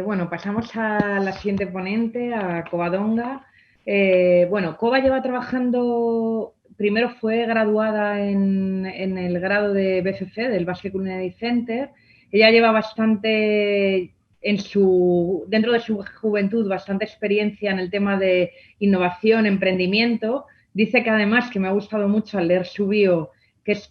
bueno, pasamos a la siguiente ponente, a Covadonga. Bueno, Cova lleva trabajando, primero fue graduada en el grado de BCC, del Basque Culinary Center. Ella lleva bastante, dentro de su juventud, bastante experiencia en el tema de innovación, emprendimiento. Dice que además, que me ha gustado mucho al leer su bio, que es,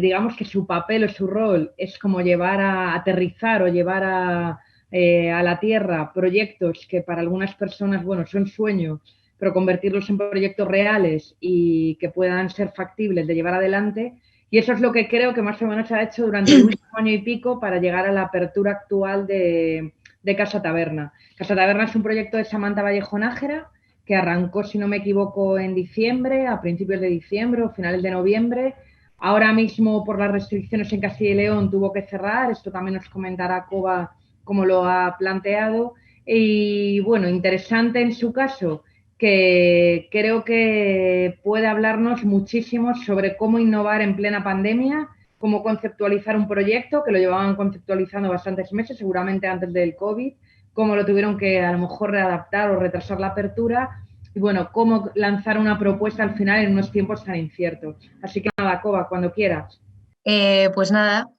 digamos que su papel o su rol es como llevar a aterrizar o llevar a la tierra proyectos que para algunas personas, bueno, son sueños, pero convertirlos en proyectos reales y que puedan ser factibles de llevar adelante. Y eso es lo que creo que más o menos se ha hecho durante el último año y pico para llegar a la apertura actual de Casa Taberna. Casa Taberna es un proyecto de Samantha Vallejo Nájera que arrancó, si no me equivoco, en diciembre, a principios de diciembre o finales de noviembre. Ahora mismo, por las restricciones en Castilla y León, tuvo que cerrar. Esto también nos comentará Cova cómo lo ha planteado. Y bueno, interesante en su caso, que creo que puede hablarnos muchísimo sobre cómo innovar en plena pandemia, cómo conceptualizar un proyecto, que lo llevaban conceptualizando bastantes meses, seguramente antes del COVID, cómo lo tuvieron que a lo mejor readaptar o retrasar la apertura y bueno, cómo lanzar una propuesta al final en unos tiempos tan inciertos. Así que nada, Cova, cuando quieras. Pues nada,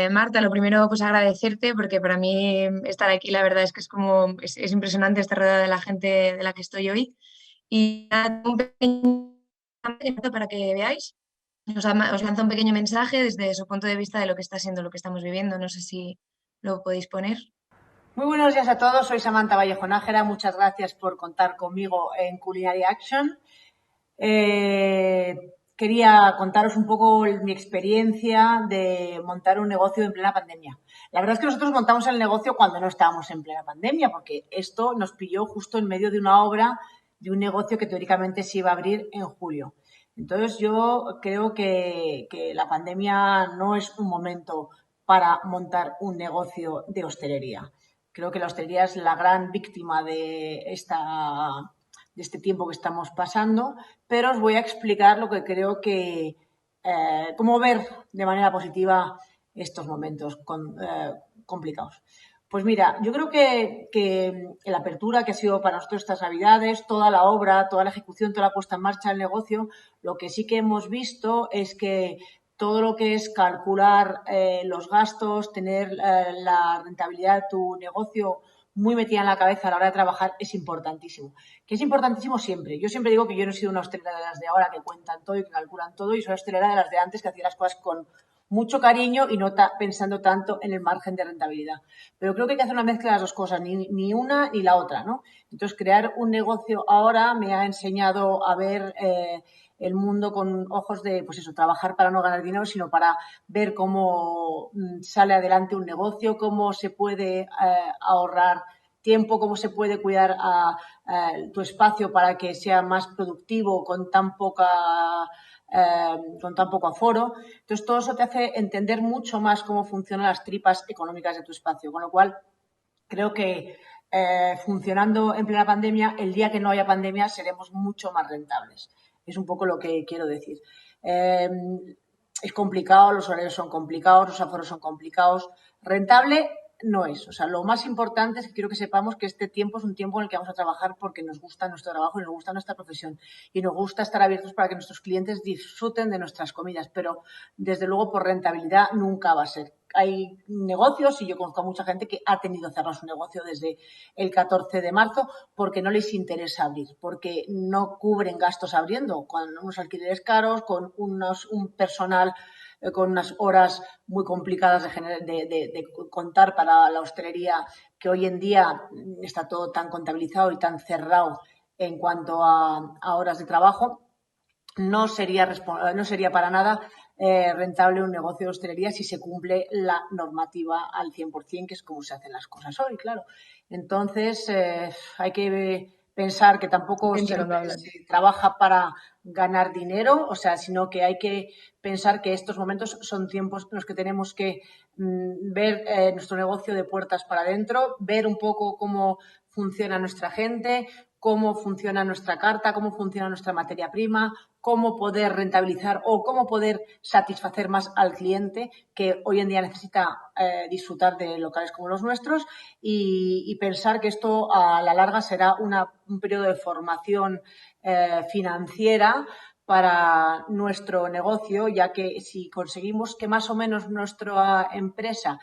Marta, lo primero pues agradecerte porque para mí estar aquí la verdad es que es impresionante estar rodeada de la gente de la que estoy hoy. Y nada, un pequeño para que veáis, os lanzo un pequeño mensaje desde su punto de vista de lo que está siendo lo que estamos viviendo. No sé si lo podéis poner. Muy buenos días a todos, soy Samantha Vallejo Nájera, muchas gracias por contar conmigo en Culinary Action. Quería contaros un poco mi experiencia de montar un negocio en plena pandemia. La verdad es que nosotros montamos el negocio cuando no estábamos en plena pandemia, porque esto nos pilló justo en medio de una obra de un negocio que teóricamente se iba a abrir en julio. Entonces yo creo que la pandemia no es un momento para montar un negocio de hostelería. Creo que la hostelería es la gran víctima de este tiempo que estamos pasando, pero os voy a explicar lo que creo que, cómo ver de manera positiva estos momentos complicados. Pues mira, yo creo que la apertura que ha sido para nosotros estas Navidades, toda la obra, toda la ejecución, toda la puesta en marcha del negocio, lo que sí que hemos visto es que todo lo que es calcular los gastos, tener la rentabilidad de tu negocio muy metida en la cabeza a la hora de trabajar es importantísimo. Que es importantísimo siempre. Yo siempre digo que yo no he sido una hostelera de las de ahora que cuentan todo y que calculan todo, y soy hostelera de las de antes que hacía las cosas con mucho cariño y no pensando tanto en el margen de rentabilidad. Pero creo que hay que hacer una mezcla de las dos cosas, ni una ni la otra, ¿no? Entonces, crear un negocio ahora me ha enseñado a ver el mundo con ojos de, pues eso, trabajar para no ganar dinero, sino para ver cómo sale adelante un negocio, cómo se puede ahorrar tiempo, cómo se puede cuidar a tu espacio para que sea más productivo con tan poco aforo. Entonces, todo eso te hace entender mucho más cómo funcionan las tripas económicas de tu espacio, con lo cual creo que funcionando en plena pandemia, el día que no haya pandemia seremos mucho más rentables. Es un poco lo que quiero decir. Es complicado, los horarios son complicados, los aforos son complicados. Rentable no es. O sea, lo más importante es que quiero que sepamos que este tiempo es un tiempo en el que vamos a trabajar porque nos gusta nuestro trabajo y nos gusta nuestra profesión y nos gusta estar abiertos para que nuestros clientes disfruten de nuestras comidas, pero desde luego por rentabilidad nunca va a ser. Hay negocios, y yo conozco a mucha gente que ha tenido cerrado su negocio desde el 14 de marzo porque no les interesa abrir, porque no cubren gastos abriendo, con unos alquileres caros, con un personal con unas horas muy complicadas de contar para la hostelería, que hoy en día está todo tan contabilizado y tan cerrado en cuanto a horas de trabajo. No sería para nada rentable un negocio de hostelería si se cumple la normativa al 100%, que es como se hacen las cosas hoy, claro. Entonces, hay que pensar que tampoco siempre se trabaja para ganar dinero, o sea, sino que hay que pensar que estos momentos son tiempos en los que tenemos que ver nuestro negocio de puertas para adentro, ver un poco cómo funciona nuestra gente, cómo funciona nuestra carta, cómo funciona nuestra materia prima, cómo poder rentabilizar o cómo poder satisfacer más al cliente que hoy en día necesita disfrutar de locales como los nuestros y pensar que esto a la larga será un periodo de formación financiera para nuestro negocio, ya que si conseguimos que más o menos nuestra empresa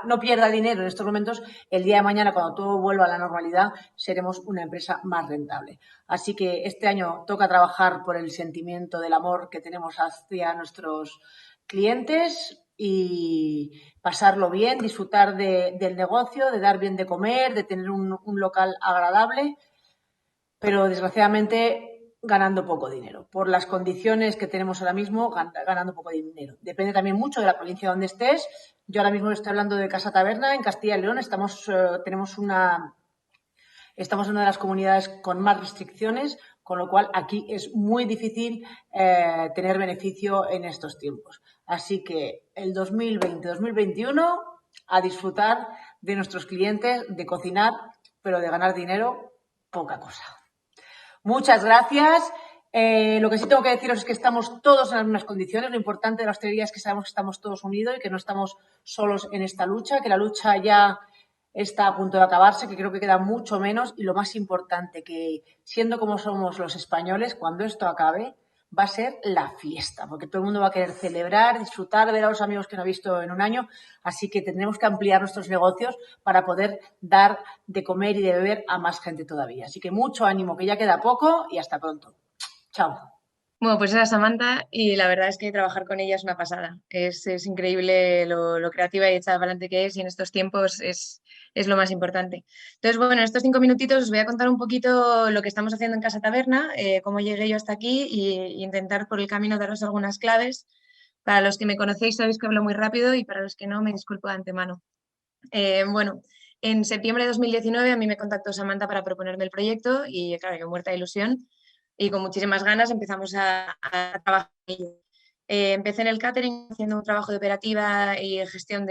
no pierda dinero en estos momentos, el día de mañana, cuando todo vuelva a la normalidad, seremos una empresa más rentable. Así que este año toca trabajar por el sentimiento del amor que tenemos hacia nuestros clientes y pasarlo bien, disfrutar del negocio, de dar bien de comer, de tener un local agradable, pero desgraciadamente ganando poco dinero. Por las condiciones que tenemos ahora mismo, ganando poco dinero. Depende también mucho de la provincia donde estés. Yo ahora mismo estoy hablando de Casa Taberna, en Castilla y León. Estamos en una de las comunidades con más restricciones, con lo cual aquí es muy difícil tener beneficio en estos tiempos. Así que el 2020-2021 a disfrutar de nuestros clientes, de cocinar, pero de ganar dinero, poca cosa. Muchas gracias. Lo que sí tengo que deciros es que estamos todos en las mismas condiciones. Lo importante de la hostelería es que sabemos que estamos todos unidos y que no estamos solos en esta lucha, que la lucha ya está a punto de acabarse, que creo que queda mucho menos y lo más importante, que siendo como somos los españoles, cuando esto acabe va a ser la fiesta, porque todo el mundo va a querer celebrar, disfrutar, ver a los amigos que no ha visto en un año, así que tendremos que ampliar nuestros negocios para poder dar de comer y de beber a más gente todavía. Así que mucho ánimo, que ya queda poco y hasta pronto. Chao. Bueno, pues era Samantha y la verdad es que trabajar con ella es una pasada. Es increíble lo creativa y echada para adelante que es y en estos tiempos es lo más importante. Entonces, bueno, en estos 5 minutitos os voy a contar un poquito lo que estamos haciendo en Casa Taberna, cómo llegué yo hasta aquí y intentar por el camino daros algunas claves. Para los que me conocéis sabéis que hablo muy rápido y para los que no me disculpo de antemano. Bueno, en septiembre de 2019 a mí me contactó Samantha para proponerme el proyecto y claro, yo muerta de ilusión y con muchísimas ganas empezamos a trabajar en ello. Empecé en el catering haciendo un trabajo de operativa y gestión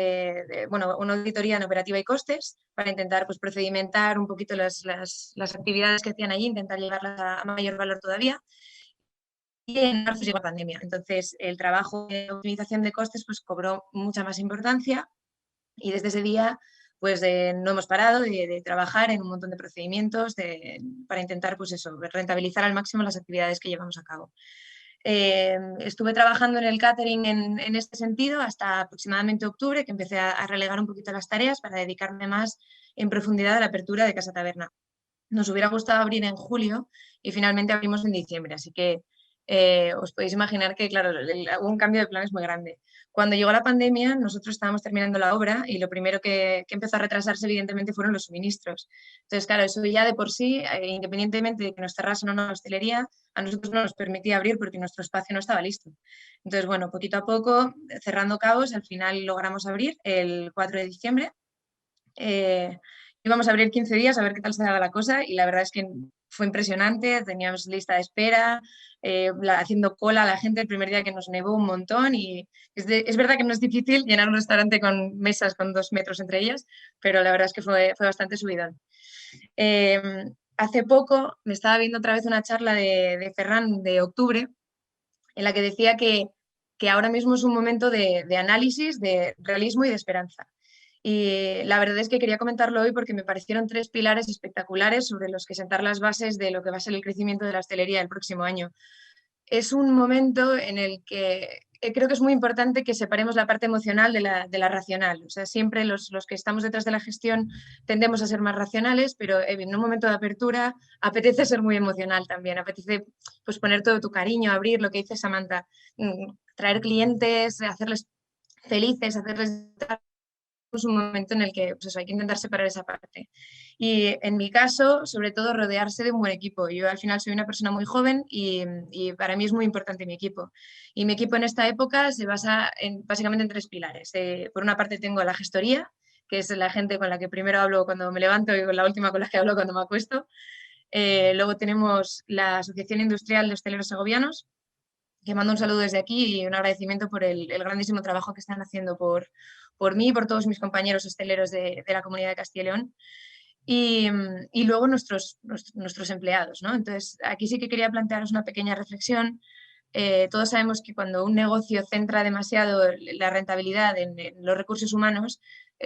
bueno, una auditoría en operativa y costes para intentar pues, procedimentar un poquito las actividades que hacían allí, intentar llevarlas a mayor valor todavía. Y en marzo llegó la pandemia. Entonces, el trabajo de optimización de costes pues, cobró mucha más importancia y desde ese día pues no hemos parado de trabajar en un montón de procedimientos para intentar pues eso, rentabilizar al máximo las actividades que llevamos a cabo. Estuve trabajando en el catering en este sentido hasta aproximadamente octubre, que empecé a relegar un poquito las tareas para dedicarme más en profundidad a la apertura de Casa Taberna. Nos hubiera gustado abrir en julio y finalmente abrimos en diciembre, así que os podéis imaginar que, claro, hubo un cambio de planes muy grande. Cuando llegó la pandemia, nosotros estábamos terminando la obra y lo primero que empezó a retrasarse, evidentemente, fueron los suministros. Entonces, claro, eso ya de por sí, independientemente de que nos cerrasen o no la hostelería, a nosotros no nos permitía abrir porque nuestro espacio no estaba listo. Entonces, bueno, poquito a poco, cerrando cabos, al final logramos abrir el 4 de diciembre. Íbamos a abrir 15 días a ver qué tal se daba la cosa y la verdad es que fue impresionante, teníamos lista de espera, haciendo cola a la gente el primer día que nos nevó un montón y es verdad que no es difícil llenar un restaurante con mesas con 2 metros entre ellas, pero la verdad es que fue bastante subidón. Hace poco me estaba viendo otra vez una charla de Ferran de octubre en la que decía que ahora mismo es un momento de análisis, de realismo y de esperanza. Y la verdad es que quería comentarlo hoy porque me parecieron 3 pilares espectaculares sobre los que sentar las bases de lo que va a ser el crecimiento de la hostelería el próximo año. Es un momento en el que creo que es muy importante que separemos la parte emocional de la racional. O sea, siempre los que estamos detrás de la gestión tendemos a ser más racionales, pero en un momento de apertura apetece ser muy emocional también. Apetece pues, poner todo tu cariño, abrir lo que dice Samantha, traer clientes, hacerles felices, hacerles... Es un momento en el que pues eso, hay que intentar separar esa parte. Y en mi caso, sobre todo, rodearse de un buen equipo. Yo al final soy una persona muy joven y para mí es muy importante mi equipo. Y mi equipo en esta época se basa básicamente en 3 pilares. Por una parte tengo la gestoría, que es la gente con la que primero hablo cuando me levanto y con la última con la que hablo cuando me acuesto. Luego tenemos la Asociación Industrial de Hosteleros Segovianos, que mando un saludo desde aquí y un agradecimiento por el grandísimo trabajo que están haciendo por mí y por todos mis compañeros hosteleros de la Comunidad de Castilla y León. y luego nuestros empleados, ¿no? Entonces, aquí sí que quería plantearos una pequeña reflexión. Todos sabemos que cuando un negocio centra demasiado la rentabilidad en los recursos humanos,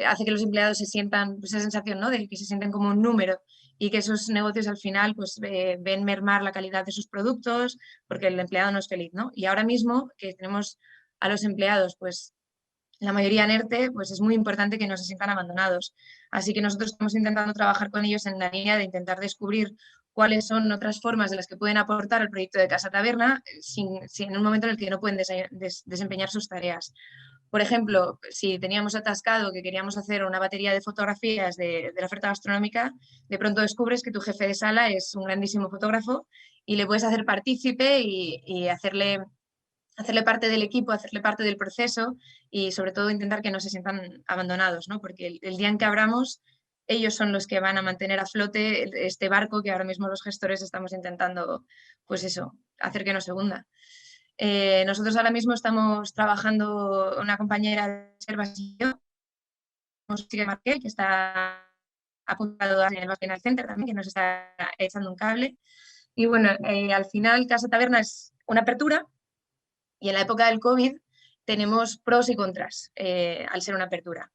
hace que los empleados se sientan, pues, esa sensación, ¿no?, de que se sienten como un número y que esos negocios al final pues, ven mermar la calidad de sus productos porque el empleado no es feliz, ¿no? Y ahora mismo que tenemos a los empleados, pues la mayoría en ERTE, pues es muy importante que no se sientan abandonados. Así que nosotros estamos intentando trabajar con ellos en la línea de intentar descubrir cuáles son otras formas de las que pueden aportar al proyecto de Casa Taberna en un momento en el que no pueden desempeñar sus tareas. Por ejemplo, si teníamos atascado que queríamos hacer una batería de fotografías de la oferta gastronómica, de pronto descubres que tu jefe de sala es un grandísimo fotógrafo y le puedes hacer partícipe y hacerle parte del equipo, hacerle parte del proceso y sobre todo intentar que no se sientan abandonados, ¿no? Porque el día en que abramos, ellos son los que van a mantener a flote este barco que ahora mismo los gestores estamos intentando, pues eso, hacer que no se hunda. Nosotros ahora mismo estamos trabajando una compañera de reservas y yo, Marquel, que está apuntado en el Backend Center también, que nos está echando un cable. Y bueno, al final Casa Taberna es una apertura y en la época del COVID tenemos pros y contras al ser una apertura.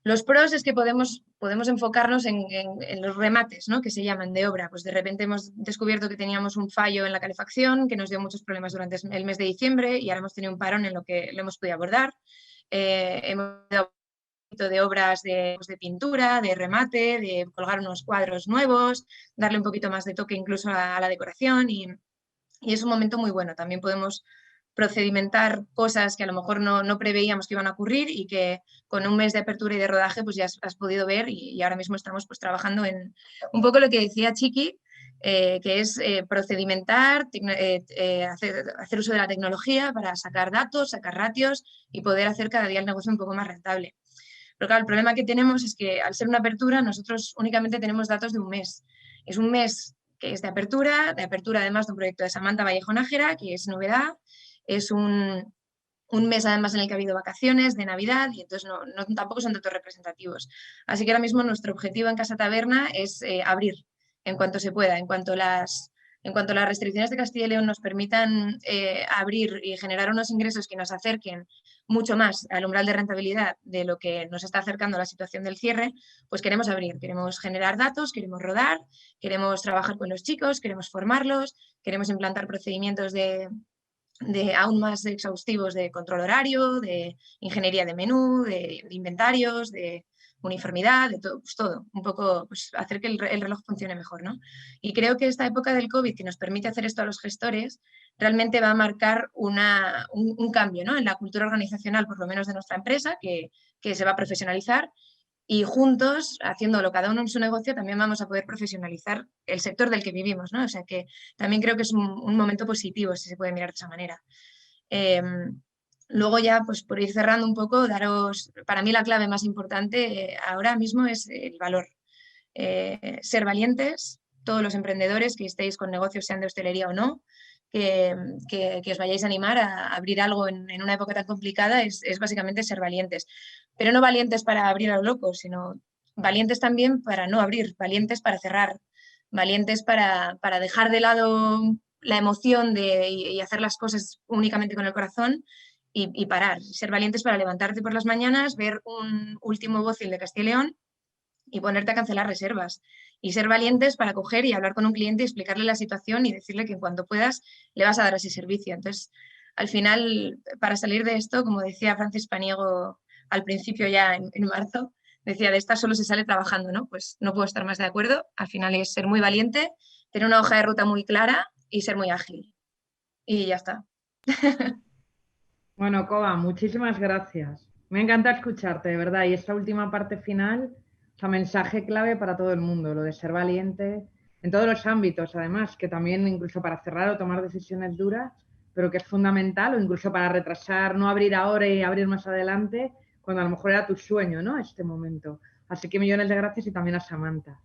Los pros es que podemos enfocarnos en los remates, ¿no?, que se llaman de obra. Pues de repente hemos descubierto que teníamos un fallo en la calefacción que nos dio muchos problemas durante el mes de diciembre y ahora hemos tenido un parón en lo que lo hemos podido abordar. Hemos dado de obras de pintura, de remate, de colgar unos cuadros nuevos, darle un poquito más de toque incluso a la decoración y es un momento muy bueno. También podemos procedimentar cosas que a lo mejor no preveíamos que iban a ocurrir y que con un mes de apertura y de rodaje pues ya has podido ver y ahora mismo estamos pues trabajando en un poco lo que decía Chiqui, que es procedimentar, hacer uso de la tecnología para sacar datos, sacar ratios y poder hacer cada día el negocio un poco más rentable. Pero claro, el problema que tenemos es que al ser una apertura nosotros únicamente tenemos datos de un mes. Es un mes que es de apertura además de un proyecto de Samantha Vallejo Nájera, que es novedad, es un mes además en el que ha habido vacaciones de Navidad y entonces tampoco son datos representativos. Así que ahora mismo nuestro objetivo en Casa Taberna es abrir en cuanto se pueda, en cuanto las restricciones de Castilla y León nos permitan abrir y generar unos ingresos que nos acerquen mucho más al umbral de rentabilidad de lo que nos está acercando la situación del cierre, pues queremos abrir, queremos generar datos, queremos rodar, queremos trabajar con los chicos, queremos formarlos, queremos implantar procedimientos de aún más exhaustivos de control horario, de ingeniería de menú, de inventarios, de uniformidad, de todo, pues todo, un poco pues hacer que el reloj funcione mejor, ¿no? Y creo que esta época del COVID que nos permite hacer esto a los gestores realmente va a marcar un cambio, ¿no?, en la cultura organizacional, por lo menos de nuestra empresa, que se va a profesionalizar y juntos, haciéndolo cada uno en su negocio, también vamos a poder profesionalizar el sector del que vivimos, ¿no? O sea que también creo que es un momento positivo, si se puede mirar de esa manera. Luego ya, pues por ir cerrando un poco, para mí la clave más importante ahora mismo es el valor. Ser valientes, todos los emprendedores que estéis con negocios, sean de hostelería o no, que os vayáis a animar a abrir algo en una época tan complicada es básicamente ser valientes. Pero no valientes para abrir a lo loco, sino valientes también para no abrir, valientes para cerrar, valientes para dejar de lado la emoción y hacer las cosas únicamente con el corazón y parar. Ser valientes para levantarte por las mañanas, ver un último bócil de Castilla y León y ponerte a cancelar reservas. Y ser valientes para coger y hablar con un cliente y explicarle la situación y decirle que en cuanto puedas le vas a dar ese servicio. Entonces, al final, para salir de esto, como decía Francis Paniego al principio ya en marzo, decía, de esta solo se sale trabajando, ¿no? Pues no puedo estar más de acuerdo. Al final es ser muy valiente, tener una hoja de ruta muy clara y ser muy ágil. Y ya está. Bueno, Coba, muchísimas gracias. Me encanta escucharte, de verdad. Y esta última parte final, o sea, mensaje clave para todo el mundo, lo de ser valiente en todos los ámbitos, además, que también incluso para cerrar o tomar decisiones duras, pero que es fundamental, o incluso para retrasar, no abrir ahora y abrir más adelante, cuando a lo mejor era tu sueño, ¿no?, este momento. Así que millones de gracias y también a Samantha.